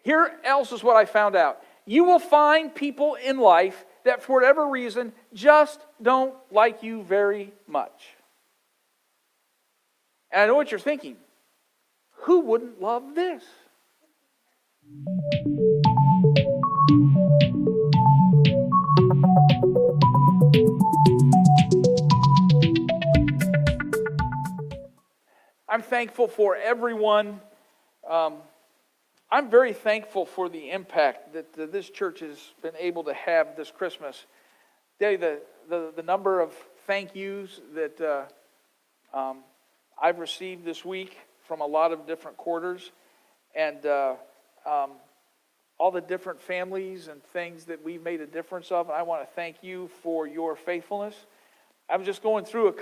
Here else is what I found out. You will find people in life that for whatever reason just don't like you very much. And I know what you're thinking. Who wouldn't love this? I'm thankful for everyone. I'm very thankful for the impact that this church has been able to have this Christmas. The number of thank yous that I've received this week from a lot of different quarters, and all the different families and things that we've made a difference of. And I want to thank you for your faithfulness. I'm just going through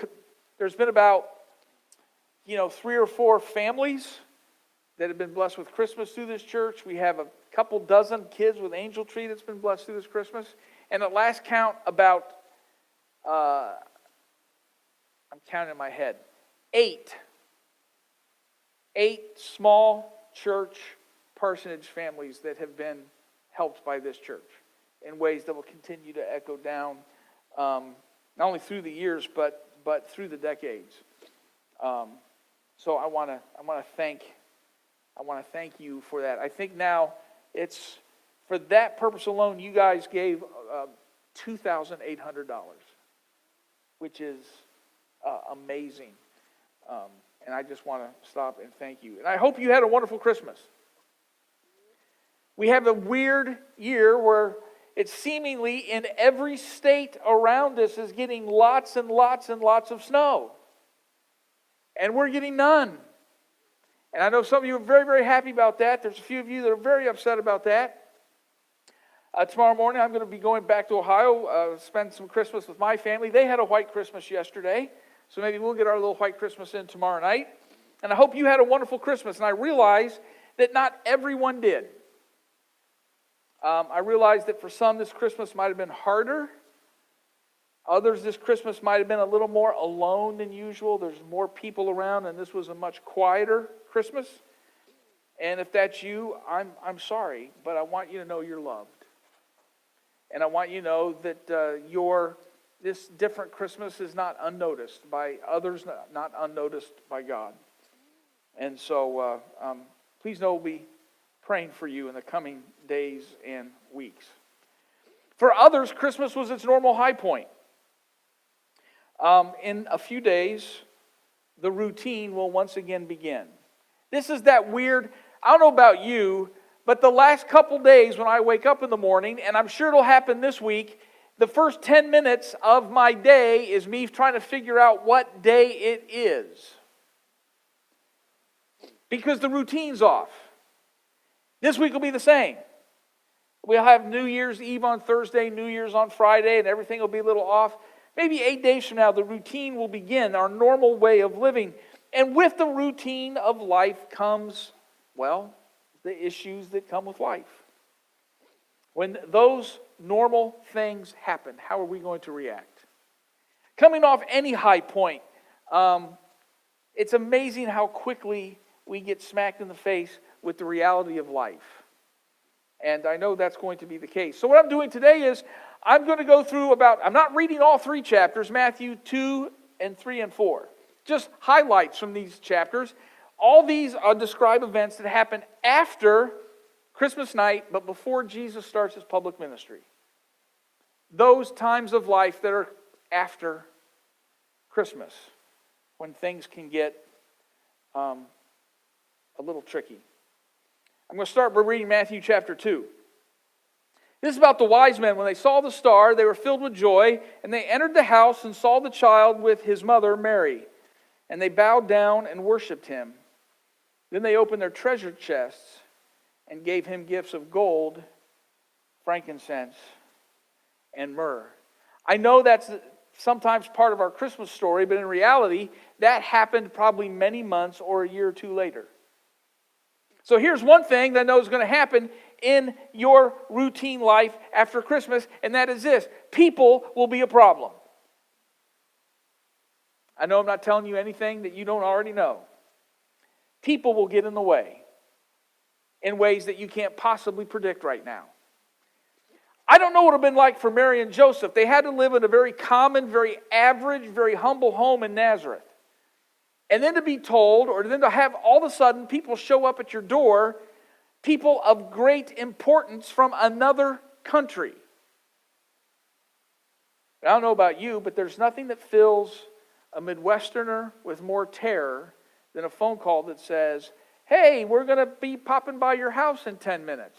there's been about 3 or 4 families that have been blessed with Christmas through this church. We have a couple dozen kids with Angel Tree that's been blessed through this Christmas. And at last count, about, I'm counting in my head, 8 small church parsonage families that have been helped by this church in ways that will continue to echo down, not only through the years, but through the decades. So I want to thank you for that. I think now it's for that purpose alone. You guys gave $2,800, which is amazing. And I just want to stop and thank you. And I hope you had a wonderful Christmas. We have a weird year where it's seemingly in every state around us is getting lots and lots and lots of snow. And we're getting none. And I know some of you are very, very happy about that. There's a few of you that are very upset about that. Tomorrow morning, I'm going to be going back to Ohio, spend some Christmas with my family. They had a white Christmas yesterday, so maybe we'll get our little white Christmas in tomorrow night. And I hope you had a wonderful Christmas. And I realize that not everyone did. I realize that for some, this Christmas might have been harder. Others, this Christmas might have been a little more alone than usual. There's more people around, and this was a much quieter Christmas. And if that's you, I'm sorry, but I want you to know you're loved. And I want you to know that this different Christmas is not unnoticed by others, not unnoticed by God. And so please know we'll be praying for you in the coming days and weeks. For others, Christmas was its normal high point. In a few days, the routine will once again begin. This is that weird, I don't know about you, but the last couple days when I wake up in the morning, and I'm sure it'll happen this week, the first 10 minutes of my day is me trying to figure out what day it is. Because the routine's off. This week will be the same. We'll have New Year's Eve on Thursday, New Year's on Friday, and everything will be a little off. Maybe 8 days from now, the routine will begin, our normal way of living. And with the routine of life comes, well, the issues that come with life. When those normal things happen, how are we going to react? Coming off any high point, it's amazing how quickly we get smacked in the face with the reality of life. And I know that's going to be the case. So what I'm doing today is I'm going to go through I'm not reading all 3 chapters, Matthew 2 and 3 and 4. Just highlights from these chapters. All these describe events that happen after Christmas night, but before Jesus starts his public ministry. Those times of life that are after Christmas, when things can get a little tricky. I'm going to start by reading Matthew chapter 2. This is about the wise men. When they saw the star, they were filled with joy, and they entered the house and saw the child with his mother Mary. And they bowed down and worshipped him. Then they opened their treasure chests and gave him gifts of gold, frankincense, and myrrh. I know that's sometimes part of our Christmas story, but in reality, that happened probably many months or a year or two later. So here's one thing that I know is going to happen in your routine life after Christmas, and that is this: people will be a problem. I know I'm not telling you anything that you don't already know. People will get in the way. in ways that you can't possibly predict right now. I don't know what it would have been like for Mary and Joseph. They had to live in a very common, very average, very humble home in Nazareth. And then to be told, or then to have all of a sudden people show up at your door, people of great importance from another country. I don't know about you, but there's nothing that fills a Midwesterner with more terror than a phone call that says, hey, we're going to be popping by your house in 10 minutes.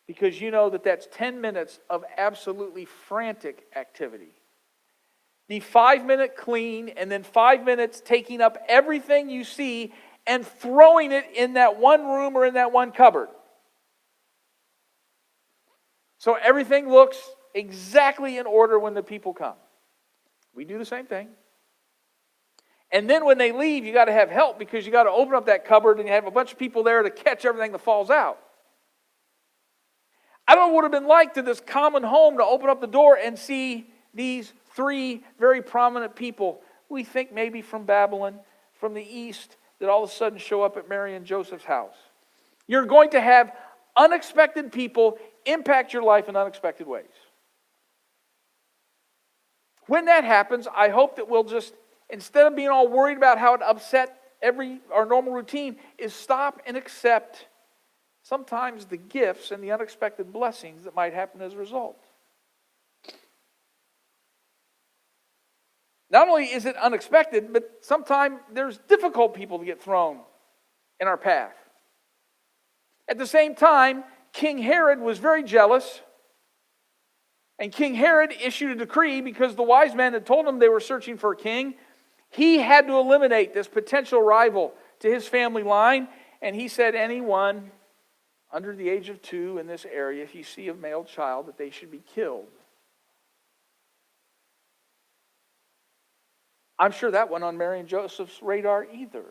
Because you know that that's 10 minutes of absolutely frantic activity. The 5-minute clean and then 5 minutes taking up everything you see and throwing it in that one room or in that one cupboard. So everything looks exactly in order when the people come. We do the same thing. And then when they leave, you got to have help because you got to open up that cupboard and you have a bunch of people there to catch everything that falls out. I don't know what it would have been like to this common home to open up the door and see these 3 very prominent people, we think maybe from Babylon, from the east, that all of a sudden show up at Mary and Joseph's house. You're going to have unexpected people impact your life in unexpected ways. When that happens, I hope that we'll just, instead of being all worried about how it upset our normal routine, is stop and accept sometimes the gifts and the unexpected blessings that might happen as a result. Not only is it unexpected, but sometimes there's difficult people to get thrown in our path. At the same time, King Herod was very jealous, and King Herod issued a decree because the wise men had told him they were searching for a king. He had to eliminate this potential rival to his family line, and he said anyone under the age of 2 in this area, if you see a male child, that they should be killed. I'm sure that went on Mary and Joseph's radar either.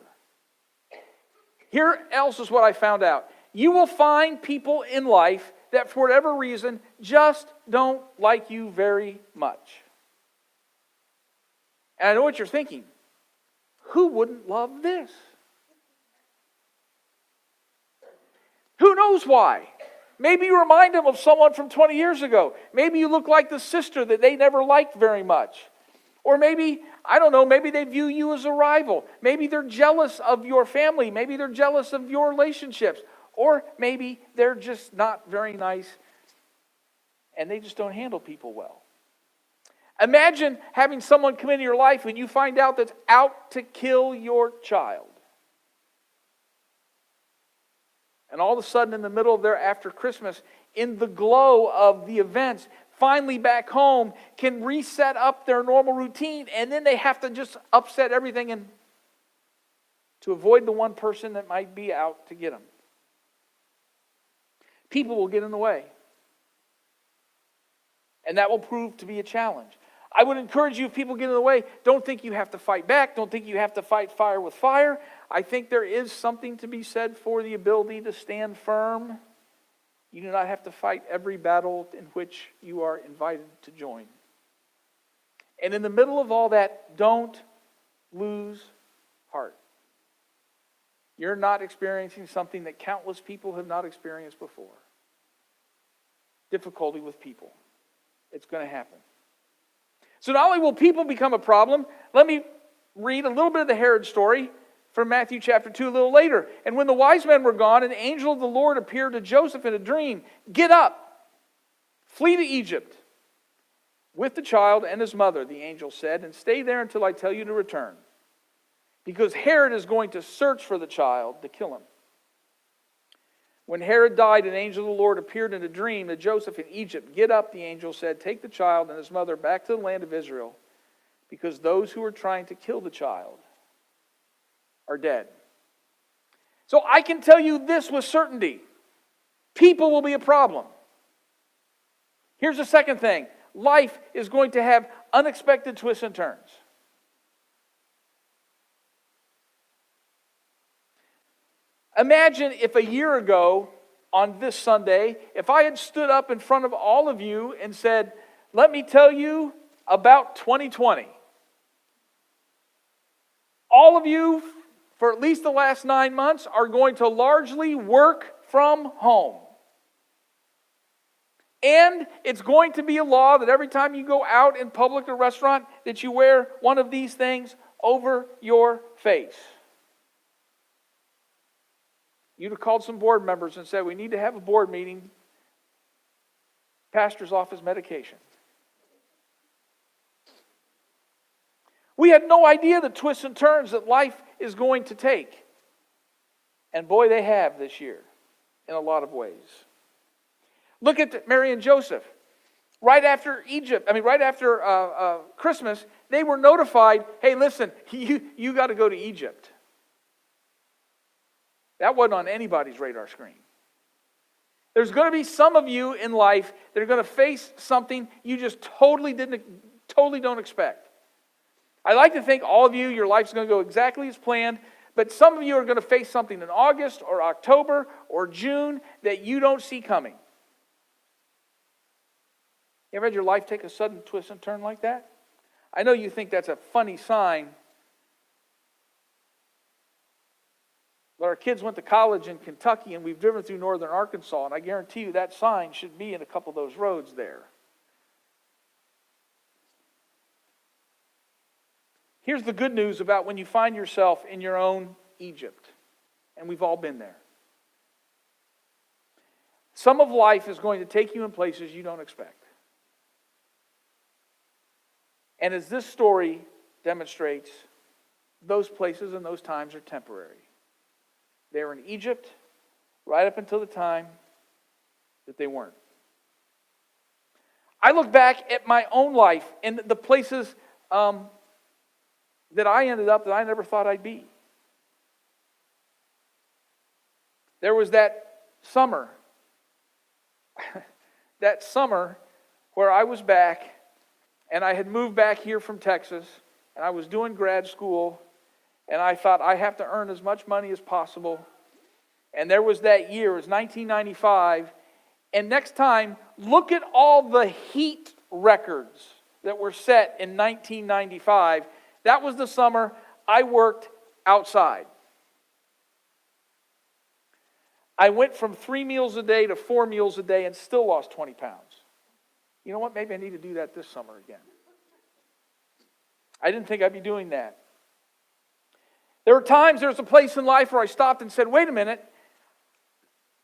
Here else is what I found out. You will find people in life that for whatever reason just don't like you very much. And I know what you're thinking. Who wouldn't love this? Who knows why? Maybe you remind them of someone from 20 years ago. Maybe you look like the sister that they never liked very much. Or maybe, I don't know, maybe they view you as a rival. Maybe they're jealous of your family. Maybe they're jealous of your relationships. Or maybe they're just not very nice and they just don't handle people well. Imagine having someone come into your life and you find out that's out to kill your child. And all of a sudden in the middle of their after Christmas, in the glow of the events, finally back home, can reset up their normal routine, and then they have to just upset everything and to avoid the one person that might be out to get them. People will get in the way. And that will prove to be a challenge. I would encourage you, if people get in the way, don't think you have to fight back. Don't think you have to fight fire with fire. I think there is something to be said for the ability to stand firm. You do not have to fight every battle in which you are invited to join. And in the middle of all that, don't lose heart. You're not experiencing something that countless people have not experienced before. Difficulty with people. It's going to happen. So not only will people become a problem, let me read a little bit of the Herod story from Matthew chapter 2 a little later. And when the wise men were gone, an angel of the Lord appeared to Joseph in a dream. Get up, flee to Egypt with the child and his mother, the angel said, and stay there until I tell you to return. Because Herod is going to search for the child to kill him. When Herod died, an angel of the Lord appeared in a dream to Joseph in Egypt. Get up, the angel said, take the child and his mother back to the land of Israel, because those who are trying to kill the child are dead. So I can tell you this with certainty. People will be a problem. Here's the second thing. Life is going to have unexpected twists and turns. Imagine if a year ago on this Sunday, if I had stood up in front of all of you and said, let me tell you about 2020. All of you for at least the last 9 months, are going to largely work from home. And it's going to be a law that every time you go out in public or restaurant, that you wear one of these things over your face. You'd have called some board members and said, we need to have a board meeting. Pastor's office medication. We had no idea the twists and turns that life is going to take. And boy, they have this year in a lot of ways. Look at Mary and Joseph. Right after Christmas, they were notified, hey, listen, you got to go to Egypt. That wasn't on anybody's radar screen. There's going to be some of you in life that are going to face something you just totally don't expect. I like to think all of you, your life's going to go exactly as planned, but some of you are going to face something in August or October or June that you don't see coming. You ever had your life take a sudden twist and turn like that? I know you think that's a funny sign, but our kids went to college in Kentucky and we've driven through northern Arkansas, and I guarantee you that sign should be in a couple of those roads there. Here's the good news about when you find yourself in your own Egypt, and we've all been there. Some of life is going to take you in places you don't expect. And as this story demonstrates, those places and those times are temporary. They were in Egypt right up until the time that they weren't. I look back at my own life and the places that I ended up that I never thought I'd be. There was that summer where I was back and I had moved back here from Texas and I was doing grad school and I thought I have to earn as much money as possible. And there was that year, it was 1995, and next time, look at all the heat records that were set in 1995. That was the summer I worked outside. I went from 3 meals a day to 4 meals a day and still lost 20 pounds. You know what? Maybe I need to do that this summer again. I didn't think I'd be doing that. There were times, there was a place in life where I stopped and said, wait a minute,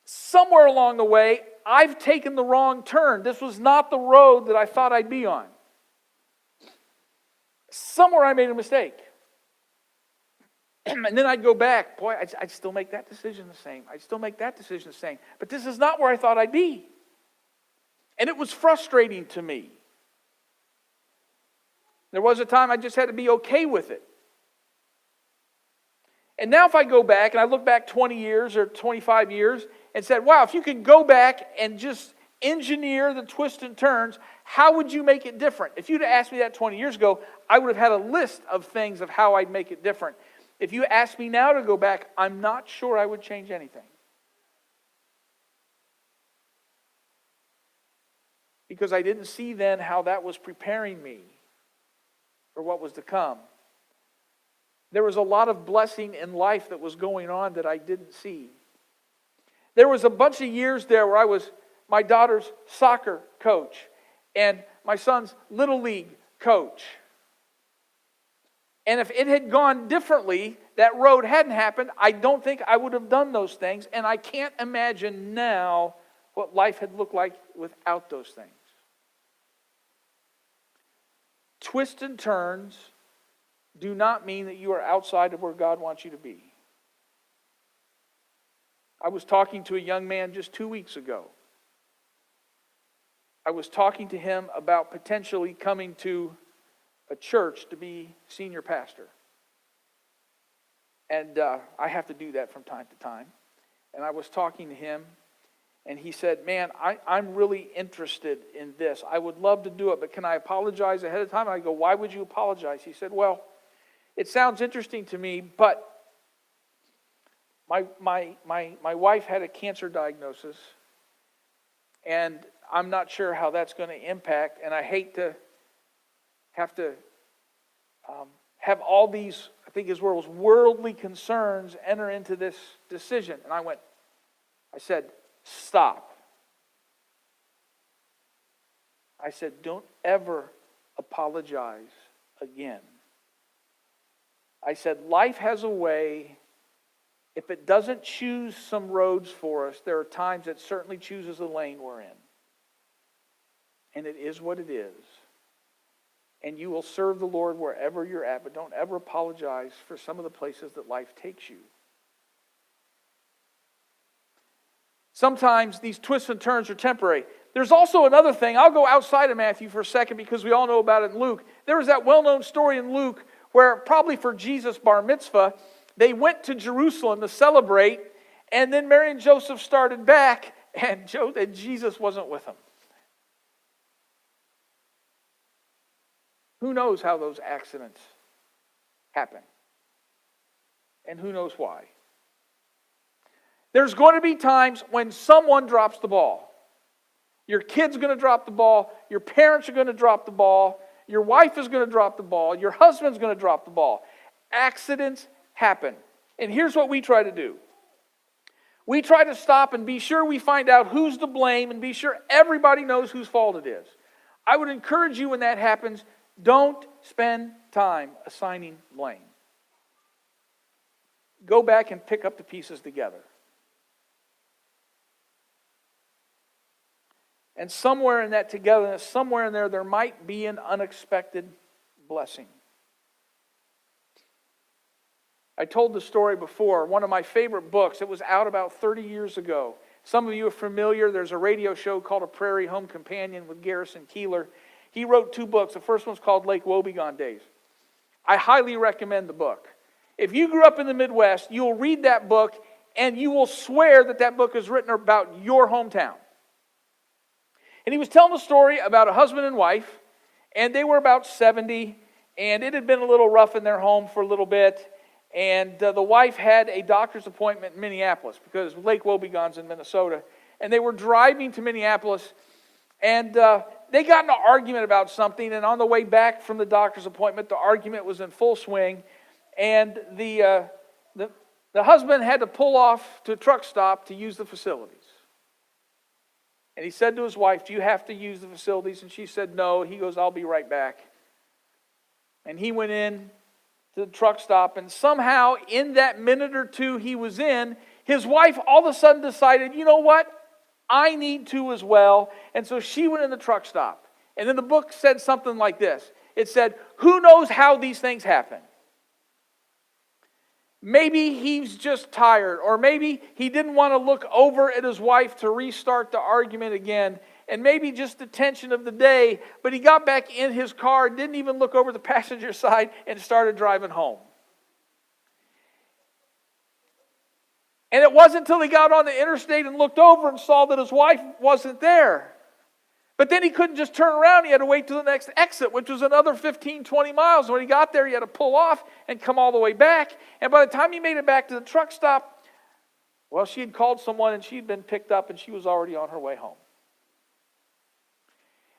somewhere along the way, I've taken the wrong turn. This was not the road that I thought I'd be on. Somewhere I made a mistake. And then I'd go back. Boy, I'd still make that decision the same. I'd still make that decision the same. But this is not where I thought I'd be. And it was frustrating to me. There was a time I just had to be okay with it. And now if I go back and I look back 20 years or 25 years and said, wow, if you could go back and just engineer the twists and turns, how would you make it different? If you'd have asked me that 20 years ago, I would have had a list of things of how I'd make it different. If you ask me now to go back, I'm not sure I would change anything. Because I didn't see then how that was preparing me for what was to come. There was a lot of blessing in life that was going on that I didn't see. There was a bunch of years there where I was my daughter's soccer coach and my son's little league coach. And if it had gone differently, that road hadn't happened, I don't think I would have done those things. And I can't imagine now what life had looked like without those things. Twists and turns do not mean that you are outside of where God wants you to be. I was talking to a young man just 2 weeks ago. I was talking to him about potentially coming to a church to be senior pastor. And I have to do that from time to time. And I was talking to him, and he said, man, I'm really interested in this. I would love to do it, but can I apologize ahead of time? And I go, why would you apologize? He said, well, it sounds interesting to me, but my wife had a cancer diagnosis, and I'm not sure how that's going to impact, and I hate to have to have all these think his word was worldly concerns enter into this decision. And I said, stop. I said, don't ever apologize again. I said, life has a way, if it doesn't choose some roads for us, there are times it certainly chooses the lane we're in. And it is what it is. And you will serve the Lord wherever you're at, but don't ever apologize for some of the places that life takes you. Sometimes these twists and turns are temporary. There's also another thing. I'll go outside of Matthew for a second because we all know about it in Luke. There was that well-known story in Luke where probably for Jesus' bar mitzvah, they went to Jerusalem to celebrate, and then Mary and Joseph started back, and Jesus wasn't with them. Who knows how those accidents happen? And who knows why? There's going to be times when someone drops the ball. Your kid's going to drop the ball. Your parents are going to drop the ball. Your wife is going to drop the ball. Your husband's going to drop the ball. Accidents happen. And here's what we try to do. We try to stop and be sure we find out who's to blame and be sure everybody knows whose fault it is. I would encourage you when that happens, don't spend time assigning blame. Go back and pick up the pieces together. And somewhere in that togetherness, somewhere in there might be an unexpected blessing. I told the story before. One of my favorite books, it was out about 30 years ago. Some of you are familiar. There's a radio show called A Prairie Home Companion with Garrison Keillor. He wrote 2 books. The first one's called Lake Wobegon Days. I highly recommend the book. If you grew up in the Midwest, you'll read that book and you will swear that that book is written about your hometown. And he was telling a story about a husband and wife, and they were about 70, and it had been a little rough in their home for a little bit, and the wife had a doctor's appointment in Minneapolis, because Lake Wobegon's in Minnesota, and they were driving to Minneapolis, and they got in an argument about something, and on the way back from the doctor's appointment, the argument was in full swing, and the husband had to pull off to a truck stop to use the facilities. And he said to his wife, do you have to use the facilities? And she said, no. He goes, I'll be right back. And he went in to the truck stop, and somehow in that minute or two he was in, his wife all of a sudden decided, you know what? I need to as well. And so she went in the truck stop. And then the book said something like this. It said, who knows how these things happen? Maybe he's just tired, or maybe he didn't want to look over at his wife to restart the argument again, and maybe just the tension of the day, but he got back in his car, didn't even look over the passenger side, and started driving home. And it wasn't until he got on the interstate and looked over and saw that his wife wasn't there. But then he couldn't just turn around. He had to wait till the next exit, which was another 15, 20 miles. When he got there, he had to pull off and come all the way back. And by the time he made it back to the truck stop, well, she had called someone and she had been picked up and she was already on her way home.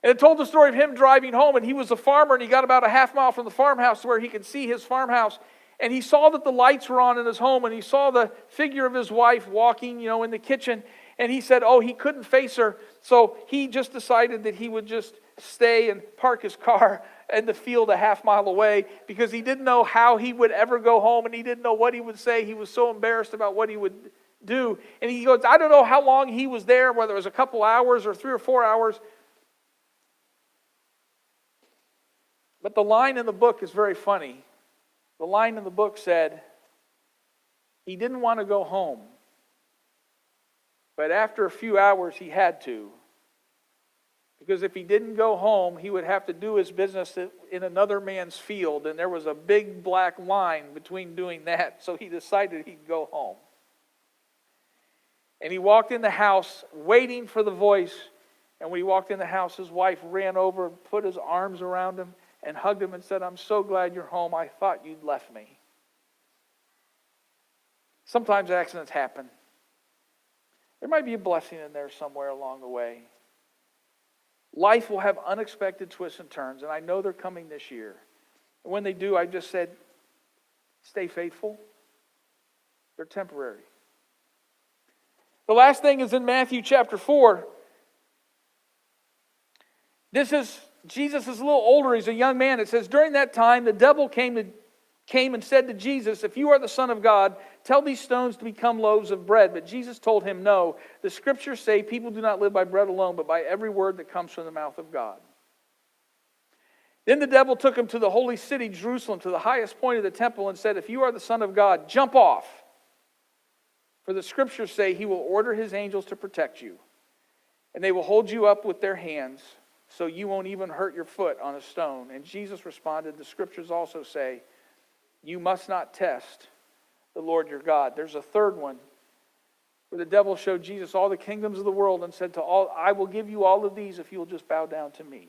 And it told the story of him driving home, and he was a farmer, and he got about a half mile from the farmhouse to where he could see his farmhouse. And he saw that the lights were on in his home, and he saw the figure of his wife walking, in the kitchen. And he said, he couldn't face her. So he just decided that he would just stay and park his car in the field a half mile away, because he didn't know how he would ever go home, and he didn't know what he would say. He was so embarrassed about what he would do. And he goes, I don't know how long he was there, whether it was a couple hours or 3 or 4 hours. But the line in the book is very funny. The line in the book said, he didn't want to go home. But after a few hours, he had to. Because if he didn't go home, he would have to do his business in another man's field. And there was a big black line between doing that. So he decided he'd go home. And he walked in the house waiting for the voice. And when he walked in the house, his wife ran over and put his arms around him and hugged him and said, I'm so glad you're home. I thought you'd left me. Sometimes accidents happen. There might be a blessing in there somewhere along the way. Life will have unexpected twists and turns, and I know they're coming this year. And when they do, I just said, Stay faithful. They're temporary. The last thing is in Matthew chapter 4. Jesus is a little older. He's a young man. It says, during that time, the devil came and said to Jesus, if you are the Son of God, tell these stones to become loaves of bread. But Jesus told him, no. The scriptures say people do not live by bread alone, but by every word that comes from the mouth of God. Then the devil took him to the holy city, Jerusalem, to the highest point of the temple, and said, if you are the Son of God, jump off. For the scriptures say he will order his angels to protect you, and they will hold you up with their hands, so you won't even hurt your foot on a stone. And Jesus responded, the scriptures also say, you must not test the Lord your God. There's a third one where the devil showed Jesus all the kingdoms of the world and said to all, I will give you all of these if you will just bow down to me.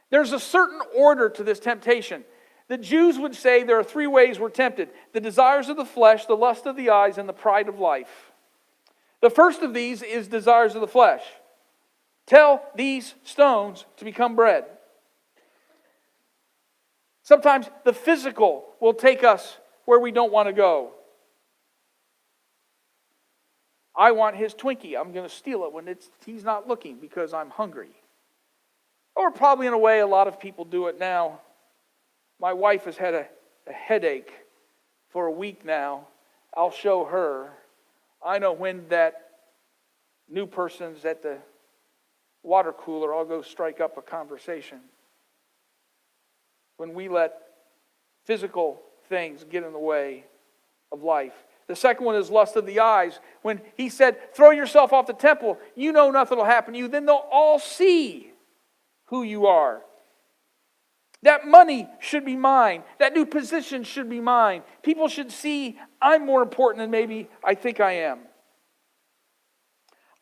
There's a certain order to this temptation. The Jews would say there are three ways we're tempted: the desires of the flesh, the lust of the eyes, and the pride of life. The first of these is desires of the flesh. Tell these stones to become bread. Sometimes the physical will take us where we don't want to go. I want his Twinkie. I'm going to steal it when he's not looking because I'm hungry. Or probably in a way a lot of people do it now. My wife has had a headache for a week now. I'll show her. I know when that new person's at the water cooler, I'll go strike up a conversation. When we let physical things get in the way of life. The second one is lust of the eyes. When he said, throw yourself off the temple, you know nothing will happen to you. Then they'll all see who you are. That money should be mine. That new position should be mine. People should see I'm more important than maybe I think I am.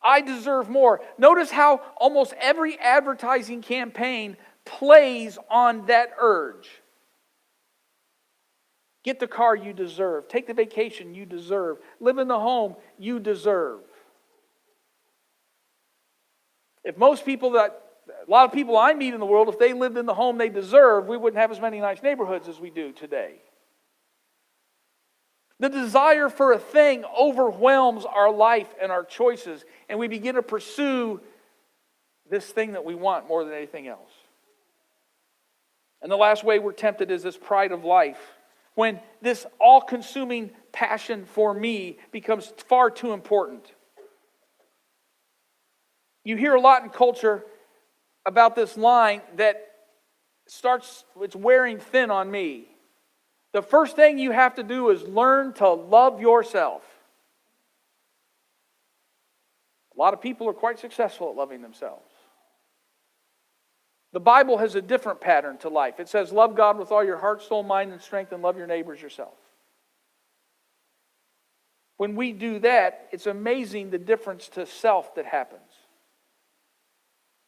I deserve more. Notice how almost every advertising campaign plays on that urge. Get the car you deserve. Take the vacation you deserve. Live in the home you deserve. If a lot of people I meet in the world, if they lived in the home they deserve, we wouldn't have as many nice neighborhoods as we do today. The desire for a thing overwhelms our life and our choices, and we begin to pursue this thing that we want more than anything else. And the last way we're tempted is this pride of life. When this all-consuming passion for me becomes far too important. You hear a lot in culture about this line that it's wearing thin on me. The first thing you have to do is learn to love yourself. A lot of people are quite successful at loving themselves. The Bible has a different pattern to life. It says, love God with all your heart, soul, mind, and strength, and love your neighbors yourself. When we do that, it's amazing the difference to self that happens.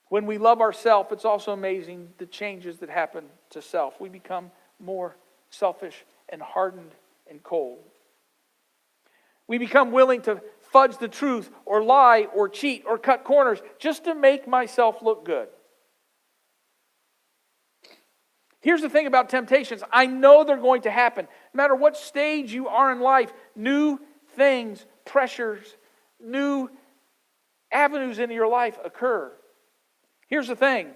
When we love ourselves, it's also amazing the changes that happen to self. We become more selfish and hardened and cold. We become willing to fudge the truth or lie or cheat or cut corners just to make myself look good. Here's the thing about temptations. I know they're going to happen. No matter what stage you are in life, new things, pressures, new avenues into your life occur. Here's the thing.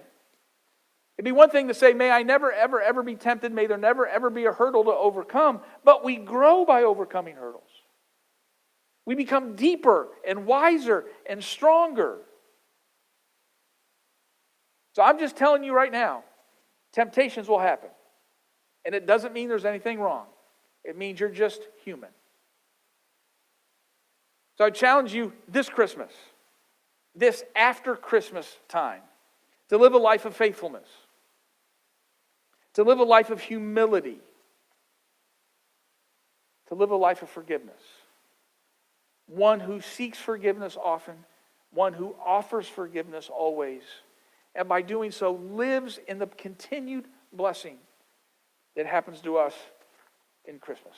It'd be one thing to say, may I never, ever, ever be tempted. May there never, ever be a hurdle to overcome. But we grow by overcoming hurdles. We become deeper and wiser and stronger. So I'm just telling you right now, temptations will happen. And it doesn't mean there's anything wrong. It means you're just human. So I challenge you this Christmas, this after Christmas time, to live a life of faithfulness, to live a life of humility, to live a life of forgiveness. One who seeks forgiveness often, one who offers forgiveness always, and by doing so lives in the continued blessing that happens to us in Christmas.